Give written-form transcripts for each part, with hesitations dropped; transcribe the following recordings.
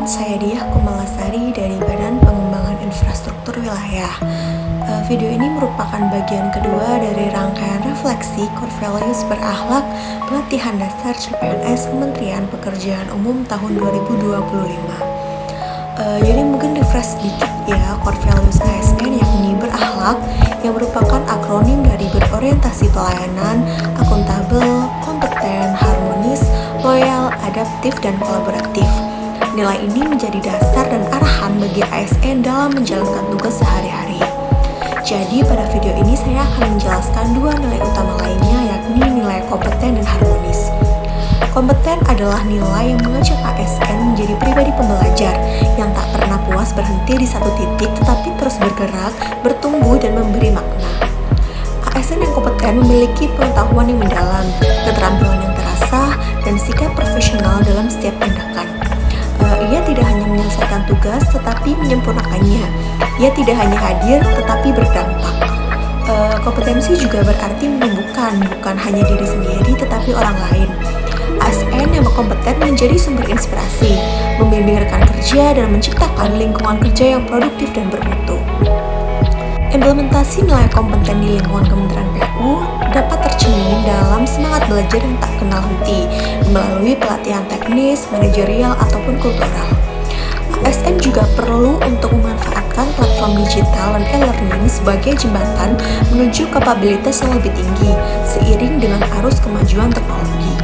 saya Diah Kumalasari dari Badan Pengembangan Infrastruktur Wilayah. Video ini merupakan bagian kedua dari rangkaian refleksi core values berakhlak pelatihan dasar CPNS Kementerian Pekerjaan Umum tahun 2025. Jadi mungkin refresh sedikit ya, core values ASN yakni berakhlak, yang merupakan akronim dari berorientasi pelayanan, akuntabel, kompeten, harmonis, loyal, adaptif, dan kolaboratif. Nilai ini menjadi dasar dan arahan bagi ASN dalam menjalankan tugas sehari-hari. Jadi pada video ini saya akan menjelaskan dua nilai utama lainnya, yakni nilai kompeten dan harmonis. Kompeten adalah nilai yang mengajak ASN menjadi pribadi pembelajar yang tak pernah puas berhenti di satu titik, tetapi terus bergerak, bertumbuh, dan memberi makna. ASN yang kompeten memiliki pengetahuan yang mendalam, keterampilan yang terasah, dan sikap profesional dalam setiap tindakan. Ia tidak hanya menyelesaikan tugas, tetapi menyempurnakannya. Ia tidak hanya hadir, tetapi berdampak. Kompetensi juga berarti menumbuhkan, bukan hanya diri sendiri, tetapi orang lain. ASN yang berkompeten menjadi sumber inspirasi, membimbing rekan kerja, dan menciptakan lingkungan kerja yang produktif dan bermutu. Implementasi nilai kompeten di lingkungan Kementerian PU dapat tercermin dalam semangat belajar yang tak kenal henti, melalui pelatihan teknis, manajerial, ataupun kultural. ASN juga perlu untuk memanfaatkan platform digital dan e-learning sebagai jembatan menuju kapabilitas yang lebih tinggi, seiring dengan arus kemajuan teknologi.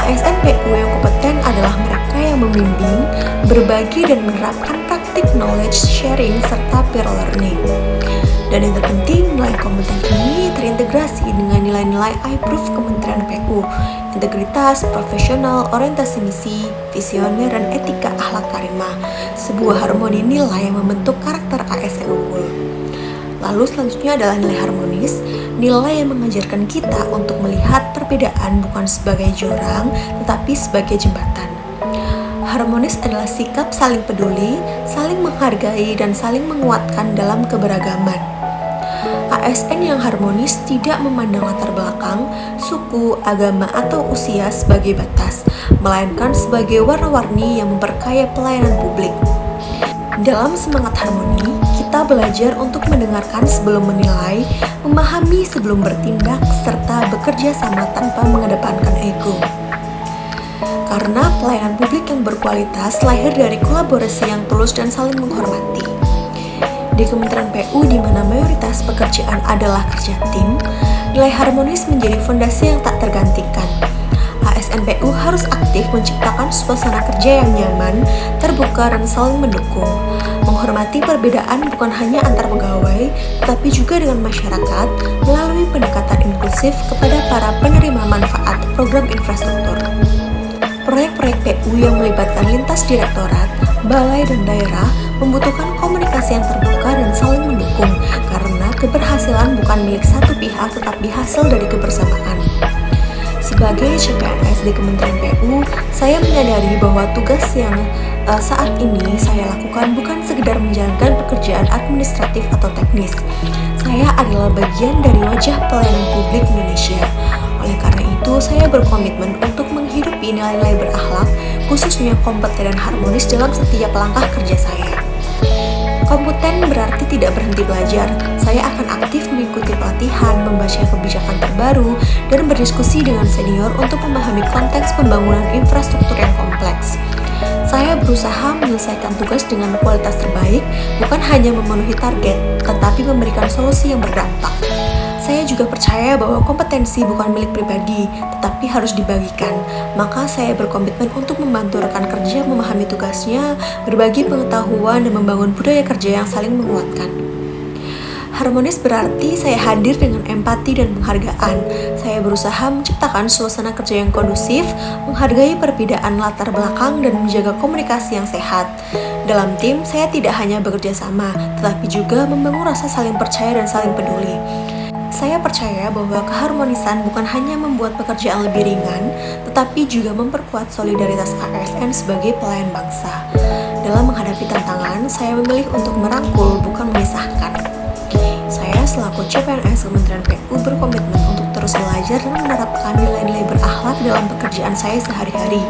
ASN PU yang kompeten adalah mereka yang membimbing, berbagi, dan menerapkan praktik knowledge sharing serta peer learning. Dan yang terpenting, nilai kompeten ini terintegrasi dengan nilai-nilai I-Proof Kementerian PU, integritas, profesional, orientasi misi, visioner, dan etika akhlak karimah, sebuah harmoni nilai yang membentuk karakter ASN unggul. Lalu selanjutnya adalah nilai harmonis, nilai yang mengajarkan kita untuk melihat perbedaan bukan sebagai jurang, tetapi sebagai jembatan. Harmonis adalah sikap saling peduli, saling menghargai, dan saling menguatkan dalam keberagaman. ASN yang harmonis tidak memandang latar belakang, suku, agama, atau usia sebagai batas, melainkan sebagai warna-warni yang memperkaya pelayanan publik. Dalam semangat harmoni, kita belajar untuk mendengarkan sebelum menilai, memahami sebelum bertindak, serta bekerja sama tanpa mengedepankan ego. Karena pelayanan publik yang berkualitas lahir dari kolaborasi yang tulus dan saling menghormati. Di Kementerian PU, di mana mayoritas pekerjaan adalah kerja tim, nilai harmonis menjadi fondasi yang tak tergantikan. ASN PU harus aktif menciptakan suasana kerja yang nyaman, terbuka, dan saling mendukung. Menghormati perbedaan bukan hanya antar pegawai, tetapi juga dengan masyarakat melalui pendekatan inklusif kepada para penerima manfaat program infrastruktur. Proyek-proyek PU yang melibatkan lintas direktorat, balai, dan daerah membutuhkan komunikasi yang terbuka dan saling mendukung, karena keberhasilan bukan milik satu pihak tetapi hasil dari kebersamaan. Sebagai CPNS di Kementerian PU, saya menyadari bahwa tugas yang saat ini saya lakukan bukan sekedar menjalankan pekerjaan administratif atau teknis. Saya adalah bagian dari wajah pelayanan publik Indonesia. Oleh karena itu, saya berkomitmen untuk menghidupi nilai-nilai berakhlak, khususnya kompeten dan harmonis dalam setiap langkah kerja saya. Kompeten berarti tidak berhenti belajar. Saya akan aktif mengikuti pelatihan, membaca kebijakan terbaru, dan berdiskusi dengan senior untuk memahami konteks pembangunan infrastruktur yang kompleks. Saya berusaha menyelesaikan tugas dengan kualitas terbaik, bukan hanya memenuhi target, tetapi memberikan solusi yang berdampak. Saya juga percaya bahwa kompetensi bukan milik pribadi, tetapi harus dibagikan. Maka saya berkomitmen untuk membantu rekan kerja memahami tugasnya, berbagi pengetahuan, dan membangun budaya kerja yang saling menguatkan. Harmonis berarti saya hadir dengan empati dan penghargaan. Saya berusaha menciptakan suasana kerja yang kondusif, menghargai perbedaan latar belakang, dan menjaga komunikasi yang sehat. Dalam tim, saya tidak hanya bekerja sama, tetapi juga membangun rasa saling percaya dan saling peduli. Saya percaya bahwa keharmonisan bukan hanya membuat pekerjaan lebih ringan, tetapi juga memperkuat solidaritas ASN sebagai pelayan bangsa. Dalam menghadapi tantangan, saya memilih untuk merangkul, bukan memisahkan. Saya selaku CPNS Kementerian PU berkomitmen untuk terus belajar dan menerapkan nilai-nilai berakhlak dalam pekerjaan saya sehari-hari.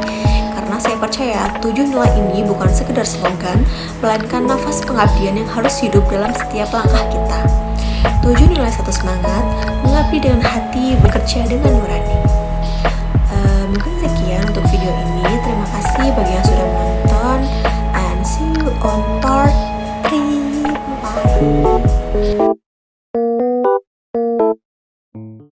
Karena saya percaya 7 nilai ini bukan sekedar slogan, melainkan nafas pengabdian yang harus hidup dalam setiap langkah kita. 7 nilai satu semangat, mengabdi dengan hati, bekerja dengan